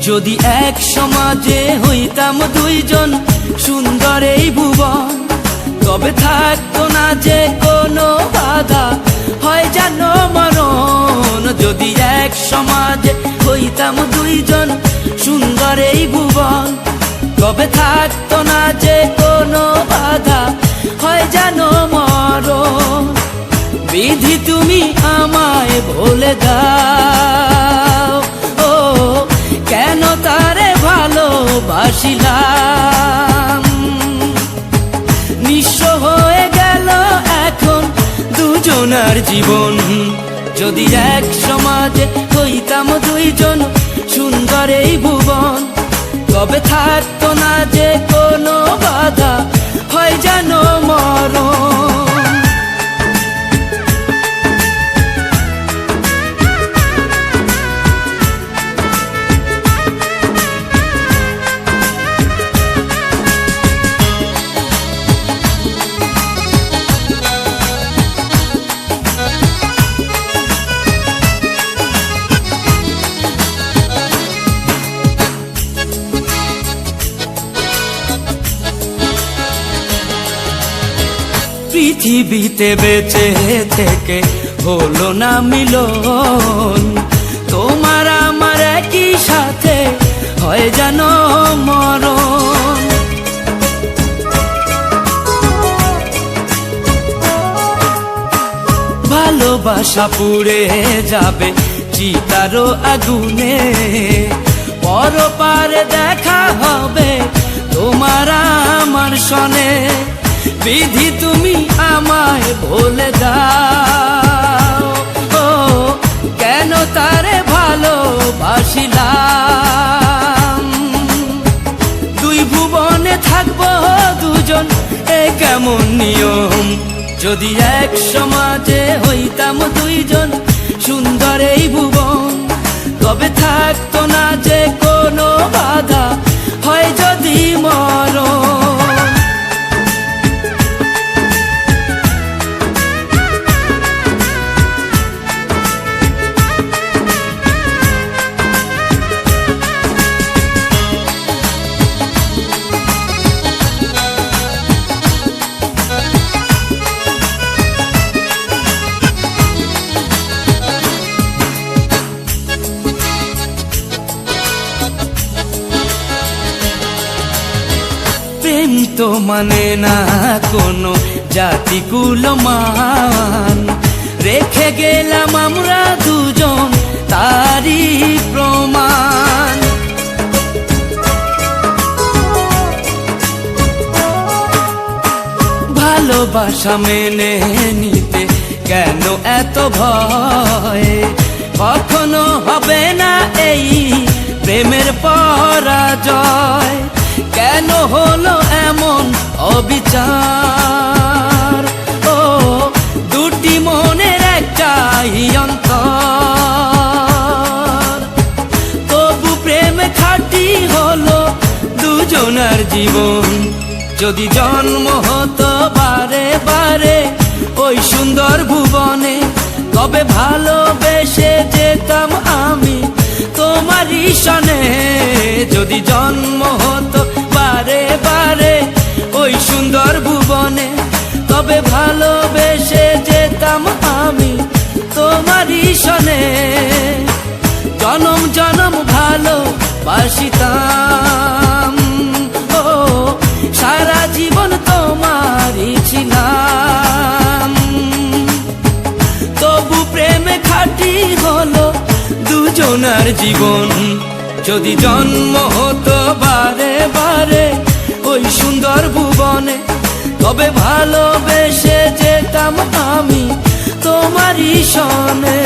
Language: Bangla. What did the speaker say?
যদি এক সমাজে হইতাম দুইজন সুন্দর এই ভুবন, তবে থাকতো না যে কোনো বাধা, হয় যেন মরণ। যদি এক সমাজে হইতাম দুইজন সুন্দর এই ভুবন, তবে থাকতো না যে কোনো বাধা, হয় যেন মরণ। বিধি তুমি আমায় বলে দাও, ও কেন তারে ভালোবাসিলাম। নিঃস্ব হয়ে গেল এখন দুজনার জীবন। যদি এক সমাজে হইতাম দুইজন সুন্দর এই ভুবন, তবে থাকতো না যে কোনো বাধা, হয় যেন মরণ। পৃথিবীতে বেঁচে থেকে হলো না মিলন, তোমার আমার একই সাথে হয় যেন মরণ। ভালোবাসা পুড়ে যাবে চিতারও আগুনে, পরপারে দেখা হবে তোমার আমার সনে। বিধি তুমি আমায় বলে দাও, ও কেন তারে ভালোবাসিলাম। দুই ভুবনে থাকবো দুজন, এ কেমন নিয়ম। যদি এক সমাজে হইতাম দুইজন সুন্দর এই ভুবন, তবে থাকতো না যে কোনো বাধা, হয় যদি মরণ। প্রেম তো মানে না কোনো জাতি কুলমান, রেখে গেলাম আমরা দুজন তারই প্রমাণ। ভালোবাসা মেনে নিতে কেন এত ভয়, কখনো হবে না এই প্রেমের পরাজয়। কেন হলো এমন অবিচার, ও দুটি মনের একটাই অন্তর। তবু প্রেম খাঁটি হলো দুজনার জীবন। যদি জন্ম হতো বারে বারে ওই সুন্দর ভুবনে, তবে ভালোবেসে যেতাম আমি তোমারই সনে। যদি জন্ম হতো বারে বারে ওই সুন্দর ভুবনে, তবে ভালোবেসে যেতাম আমি তোমারই সনে। জনম জনম ভালোবাসিতাম, ও সারা জীবন তোমারই ছিলাম। তবু প্রেমে খাঁটি হলো দুজনার জীবন। যদি জন্ম হতো বারে বারে ওই সুন্দর ভুবনে, তবে ভালোবেসে যেতাম আমি তোমারই সনে।